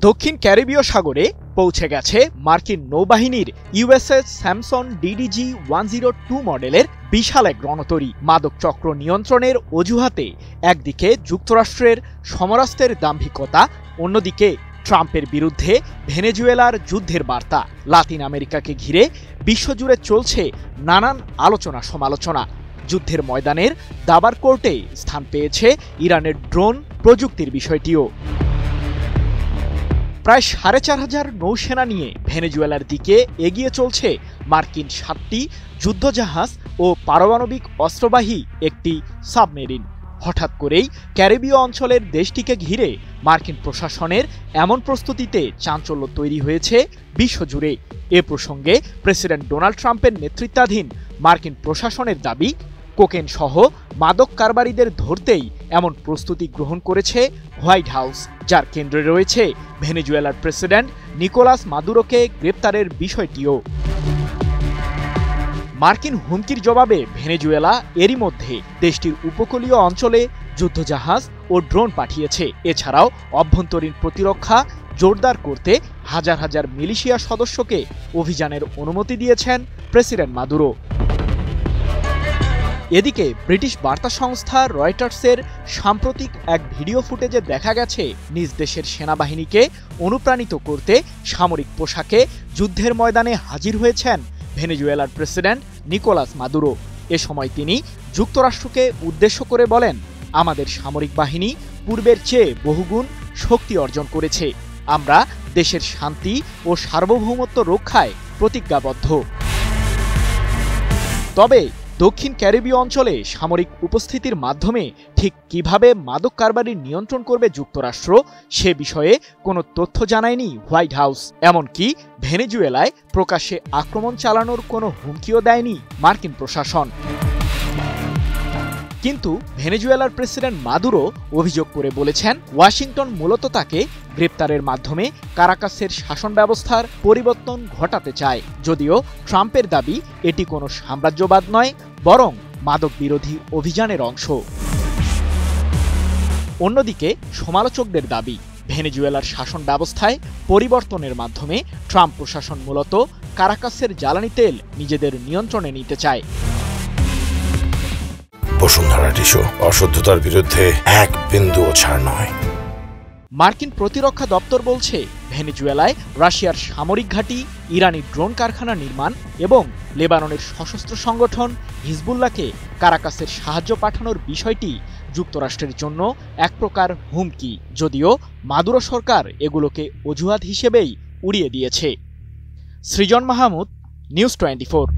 দক্ষিণ ক্যারিবীয় সাগরে পৌঁছে গেছে মার্কিন নৌবাহিনীর ইউএসএস স্যামসন DDG 102 মডেলের বিশাল এক রণতরী। মাদক চক্র নিয়ন্ত্রণের অজুহাতে একদিকে যুক্তরাষ্ট্রের সমরাস্ত্রের দাম্ভিকতা, অন্যদিকে ট্রাম্পের বিরুদ্ধে ভেনেজুয়েলার যুদ্ধের বার্তা। লাতিন আমেরিকাকে ঘিরে বিশ্বজুড়ে চলছে নানান আলোচনা সমালোচনা। যুদ্ধের ময়দানের দাবার কোর্টে স্থান পেয়েছে ইরানের ড্রোন প্রযুক্তির বিষয়টিও। প্রায় ৪,৫০০ নৌসেনা নিয়ে ভেনেজুয়েলার দিকে এগিয়ে চলছে মার্কিন ৭টি যুদ্ধজাহাজ ও পারমাণবিক অস্ত্রবাহী একটি সাবমেরিন। হঠাৎ করেই ক্যারিবীয় অঞ্চলের দেশটিকে ঘিরে মার্কিন প্রশাসনের এমন প্রস্তুতিতে চাঞ্চল্য তৈরি হয়েছে বিশ্বজুড়ে। এ প্রসঙ্গে প্রেসিডেন্ট ডোনাল্ড ট্রাম্পের নেতৃত্বাধীন মার্কিন প্রশাসনের দাবি, কোকেন সহ মাদক কারবারিদের ধরতেই এমন প্রস্তুতি গ্রহণ করেছে হোয়াইট হাউস, যার কেন্দ্রে রয়েছে ভেনেজুয়েলার প্রেসিডেন্ট নিকোলাস মাদুরোকে গ্রেপ্তারের বিষয়টিও। মার্কিন হুমকির জবাবে ভেনেজুয়েলা এরই মধ্যে দেশটির উপকূলীয় অঞ্চলে যুদ্ধজাহাজ ও ড্রোন পাঠিয়েছে। এছাড়াও অভ্যন্তরীণ প্রতিরক্ষা জোরদার করতে হাজার হাজার মিলিশিয়া সদস্যকে অভিযানের অনুমতি দিয়েছেন প্রেসিডেন্ট মাদুরো। এদিকে ব্রিটিশ বার্তা সংস্থা রয়টার্সের সাম্প্রতিক এক ভিডিও ফুটেজে দেখা গেছে নিজ দেশের সেনাবাহিনীকে অনুপ্রাণিত করতে সামরিক পোশাকে যুদ্ধের ময়দানে হাজির হয়েছেন ভেনেজুয়েলার প্রেসিডেন্ট নিকোলাস মাদুরো। এ সময় তিনি যুক্তরাষ্ট্রকে উদ্দেশ্য করে বলেন, আমাদের সামরিক বাহিনী পূর্বের চেয়ে বহুগুণ শক্তি অর্জন করেছে। আমরা দেশের শান্তি ও সার্বভৌমত্ব রক্ষায় প্রতিজ্ঞাবদ্ধ। তবে দক্ষিণ ক্যারিবীয় অঞ্চলে সামরিক উপস্থিতির মাধ্যমে ঠিক কিভাবে মাদক কারবারি নিয়ন্ত্রণ করবে যুক্তরাষ্ট্র, সে বিষয়ে কোনো তথ্য জানায়নি হোয়াইট হাউস। এমনকি ভেনেজুয়েলায় প্রকাশ্যে আক্রমণ চালানোর কোনো হুমকিও দেয়নি মার্কিন প্রশাসন। কিন্তু ভেনেজুয়েলার প্রেসিডেন্ট মাদুরো অভিযোগ করে বলেছেন, ওয়াশিংটন মূলত তাকে গ্রেপ্তারের মাধ্যমে কারাকাসের শাসন ব্যবস্থার পরিবর্তন ঘটাতে চায়। যদিও ট্রাম্পের দাবি এটি কোনো সাম্রাজ্যবাদ নয়, বরং মাদক বিরোধী অভিযানের অংশ। অন্যদিকে সমালোচকদের দাবি, ভেনেজুয়েলার শাসন ব্যবস্থায় পরিবর্তনের মাধ্যমে ট্রাম্প প্রশাসন মূলত কারাকাসের জ্বালানি তেল নিজেদের নিয়ন্ত্রণে নিতে চায়। বসুন্ধরা টিস্যু, অশুদ্ধতার বিরুদ্ধে এক বিন্দুও ছাড় নয়। মার্কিন প্রতিরক্ষা দপ্তর বলছে, ভেনেজুয়েলায় রাশিয়ার সামরিক ঘাঁটি, ইরানি ড্রোন কারখানা নির্মাণ এবং লেবাননের সশস্ত্র সংগঠন হিজবুল্লাহকে কারাকাসের সাহায্য পাঠানোর বিষয়টি যুক্তরাষ্ট্রের জন্য এক প্রকার হুমকি। যদিও মাদুরো সরকার এগুলোকে অজুহাত হিসেবেই উড়িয়ে দিয়েছে। সৃজন মাহমুদ, নিউজ 24।